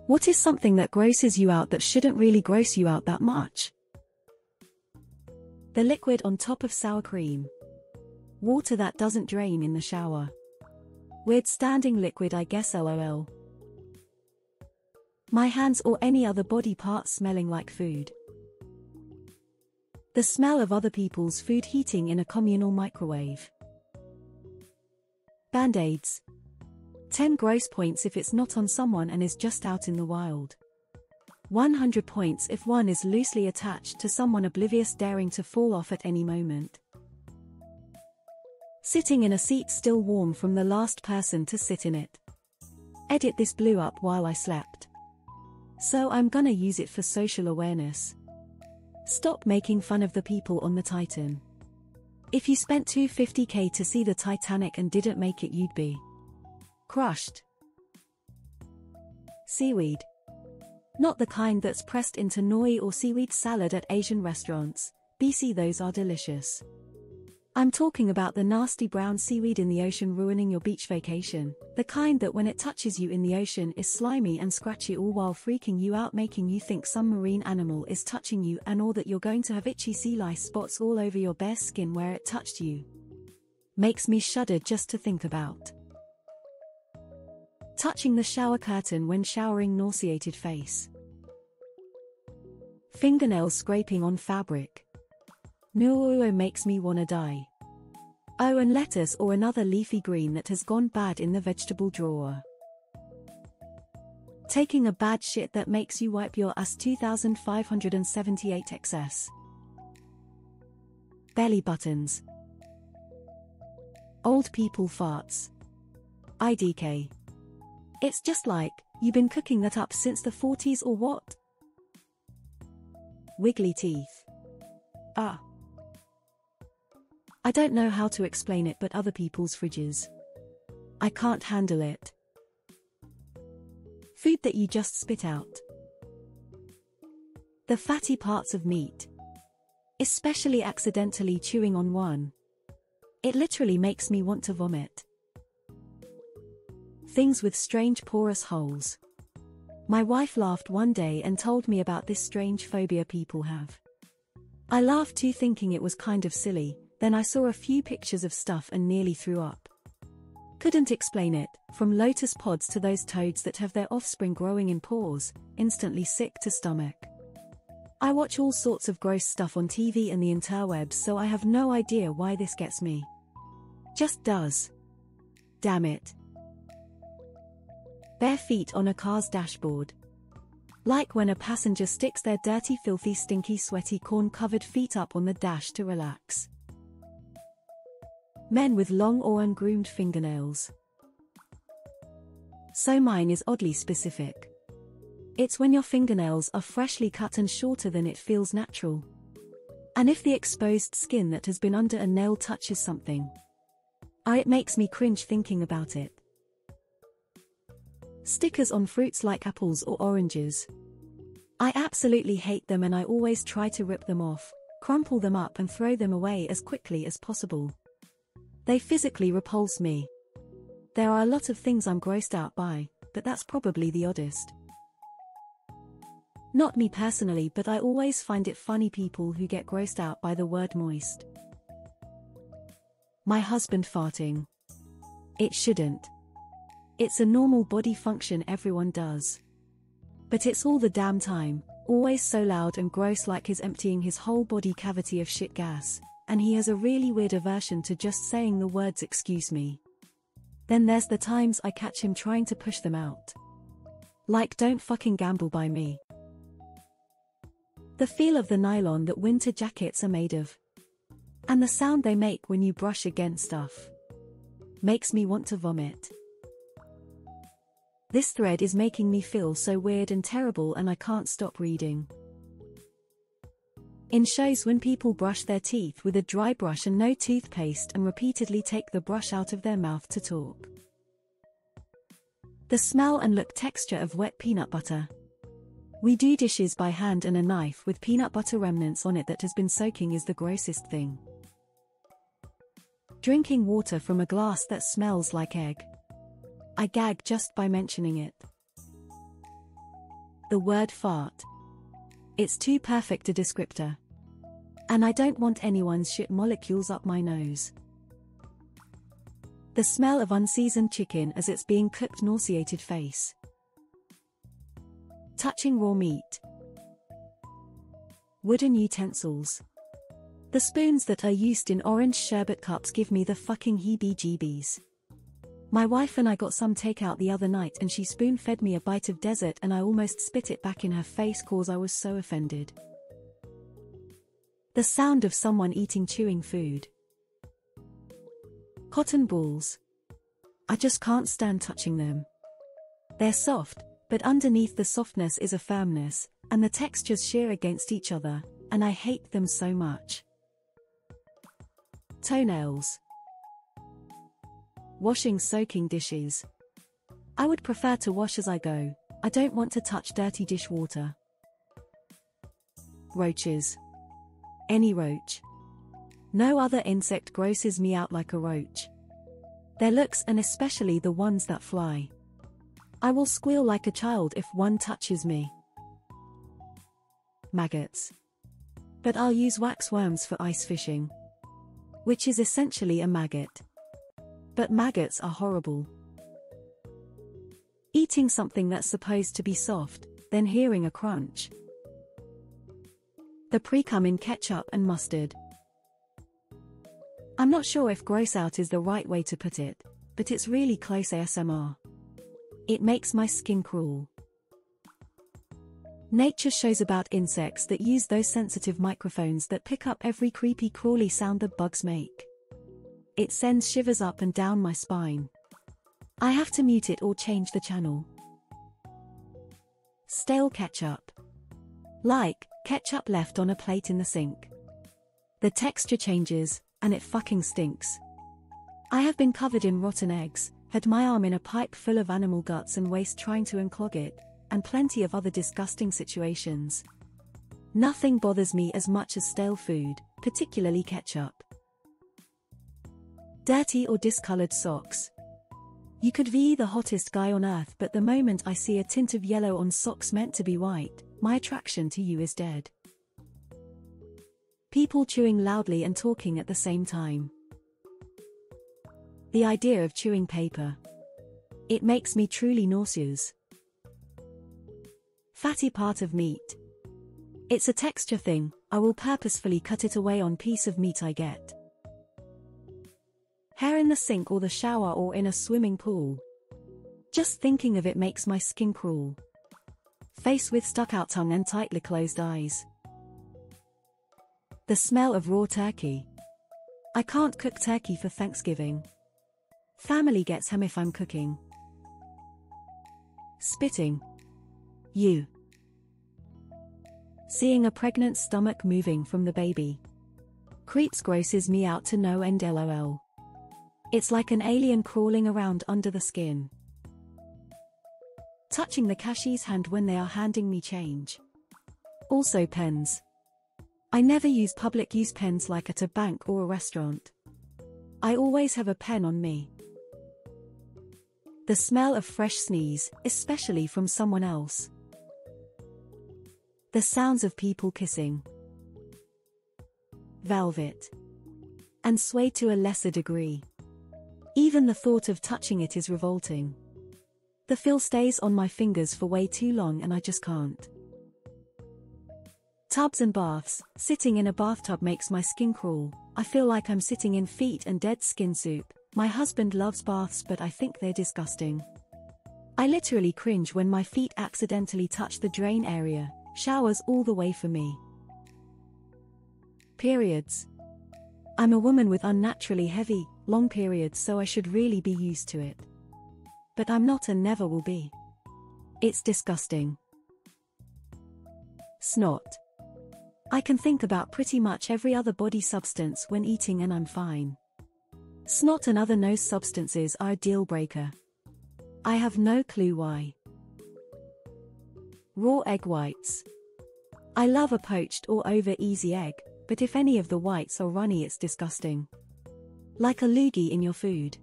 What is something that grosses you out that shouldn't really gross you out that much? The liquid on top of sour cream. Water that doesn't drain in the shower. Weird standing liquid, I guess, lol. My hands or any other body part smelling like food. The smell of other people's food heating in a communal microwave. Band-aids. 10 gross points if it's not on someone and is just out in the wild. 100 points if one is loosely attached to someone, oblivious, daring to fall off at any moment. Sitting in a seat still warm from the last person to sit in it. Edit, this blew up while I slept. So I'm gonna use it for social awareness. Stop making fun of the people on the Titan. If you spent $250k to see the Titanic and didn't make it, you'd be crushed. Seaweed. Not the kind that's pressed into nori or seaweed salad at Asian restaurants. BC, those are delicious. I'm talking about the nasty brown seaweed in the ocean ruining your beach vacation. The kind that when it touches you in the ocean is slimy and scratchy, all while freaking you out, making you think some marine animal is touching you, and or that you're going to have itchy sea lice spots all over your bare skin where it touched you. Makes me shudder just to think about. Touching the shower curtain when showering, nauseated face. Fingernails scraping on fabric. No, makes me wanna die. Oh, and lettuce or another leafy green that has gone bad in the vegetable drawer. Taking a bad shit that makes you wipe your ass. 2578 XS. Belly buttons. Old people farts. IDK. It's just like, you've been cooking that up since the 40s or what? Wiggly teeth. Ah. I don't know how to explain it, but other people's fridges. I can't handle it. Food that you just spit out. The fatty parts of meat. Especially accidentally chewing on one. It literally makes me want to vomit. Things with strange porous holes. My wife laughed one day and told me about this strange phobia people have. I laughed too, thinking it was kind of silly. Then I saw a few pictures of stuff and nearly threw up. Couldn't explain it, from lotus pods to those toads that have their offspring growing in pores, instantly sick to stomach. I watch all sorts of gross stuff on TV and the interwebs, so I have no idea why this gets me. Just does. Damn it. Bare feet on a car's dashboard. Like when a passenger sticks their dirty, filthy, stinky, sweaty, corn-covered feet up on the dash to relax. Men with long or ungroomed fingernails. So mine is oddly specific. It's when your fingernails are freshly cut and shorter than it feels natural. And if the exposed skin that has been under a nail touches something. It makes me cringe thinking about it. Stickers on fruits like apples or oranges. I absolutely hate them, and I always try to rip them off, crumple them up and throw them away as quickly as possible. They physically repulse me. There are a lot of things I'm grossed out by, but that's probably the oddest. Not me personally, but I always find it funny people who get grossed out by the word moist. My husband farting. It shouldn't. It's a normal body function everyone does. But it's all the damn time, always so loud and gross, like he's emptying his whole body cavity of shit gas. And he has a really weird aversion to just saying the words "excuse me." Then there's the times I catch him trying to push them out. Like, don't fucking gamble by me. The feel of the nylon that winter jackets are made of. And the sound they make when you brush against stuff. Makes me want to vomit. This thread is making me feel so weird and terrible, and I can't stop reading. In shows, when people brush their teeth with a dry brush and no toothpaste and repeatedly take the brush out of their mouth to talk. The smell and look texture of wet peanut butter. We do dishes by hand, and a knife with peanut butter remnants on it that has been soaking is the grossest thing. Drinking water from a glass that smells like egg. I gag just by mentioning it. The word fart. It's too perfect a descriptor. And I don't want anyone's shit molecules up my nose. The smell of unseasoned chicken as it's being cooked, nauseated face. Touching raw meat. Wooden utensils. The spoons that are used in orange sherbet cups give me the fucking heebie-jeebies. My wife and I got some takeout the other night and she spoon-fed me a bite of dessert and I almost spit it back in her face cause I was so offended. The sound of someone eating, chewing food. Cotton balls. I just can't stand touching them. They're soft, but underneath the softness is a firmness, and the textures shear against each other, and I hate them so much. Toenails. Washing, soaking dishes. I would prefer to wash as I go. I don't want to touch dirty dishwater. Roaches. Any roach. No other insect grosses me out like a roach. Their looks, and especially the ones that fly. I will squeal like a child if one touches me. Maggots. But I'll use waxworms for ice fishing. Which is essentially a maggot. But maggots are horrible. Eating something that's supposed to be soft, then hearing a crunch. The pre-cum in ketchup and mustard. I'm not sure if gross out is the right way to put it, but it's really close ASMR. It makes my skin crawl. Nature shows about insects that use those sensitive microphones that pick up every creepy crawly sound that bugs make. It sends shivers up and down my spine. I have to mute it or change the channel. Stale ketchup. Like ketchup left on a plate in the sink. The texture changes, and it fucking stinks. I have been covered in rotten eggs, had my arm in a pipe full of animal guts and waste trying to unclog it, and plenty of other disgusting situations. Nothing bothers me as much as stale food, particularly ketchup. Dirty or discolored socks. You could be the hottest guy on earth, but the moment I see a tint of yellow on socks meant to be white, my attraction to you is dead. People chewing loudly and talking at the same time. The idea of chewing paper. It makes me truly nauseous. Fatty part of meat. It's a texture thing, I will purposefully cut it away on piece of meat I get. Hair in the sink or the shower or in a swimming pool. Just thinking of it makes my skin crawl. Face with stuck out tongue and tightly closed eyes. The smell of raw turkey. I can't cook turkey for Thanksgiving. Family gets ham if I'm cooking. Spitting. You. Seeing a pregnant stomach moving from the baby. Creeps, grosses me out to no end, lol. It's like an alien crawling around under the skin. Touching the cashier's hand when they are handing me change. Also pens. I never use public use pens like at a bank or a restaurant. I always have a pen on me. The smell of fresh sneeze, especially from someone else. The sounds of people kissing. Velvet. And suede to a lesser degree. Even the thought of touching it is revolting. The feel stays on my fingers for way too long and I just can't. Tubs and baths. Sitting in a bathtub makes my skin crawl. I feel like I'm sitting in feet and dead skin soup. My husband loves baths but I think they're disgusting. I literally cringe when my feet accidentally touch the drain area. Showers all the way for me. Periods. I'm a woman with unnaturally heavy, long periods, so I should really be used to it. But I'm not and never will be. It's disgusting. Snot. I can think about pretty much every other body substance when eating and I'm fine. Snot and other nose substances are a deal breaker. I have no clue why. Raw egg whites. I love a poached or over easy egg, but if any of the whites are runny it's disgusting. Like a loogie in your food.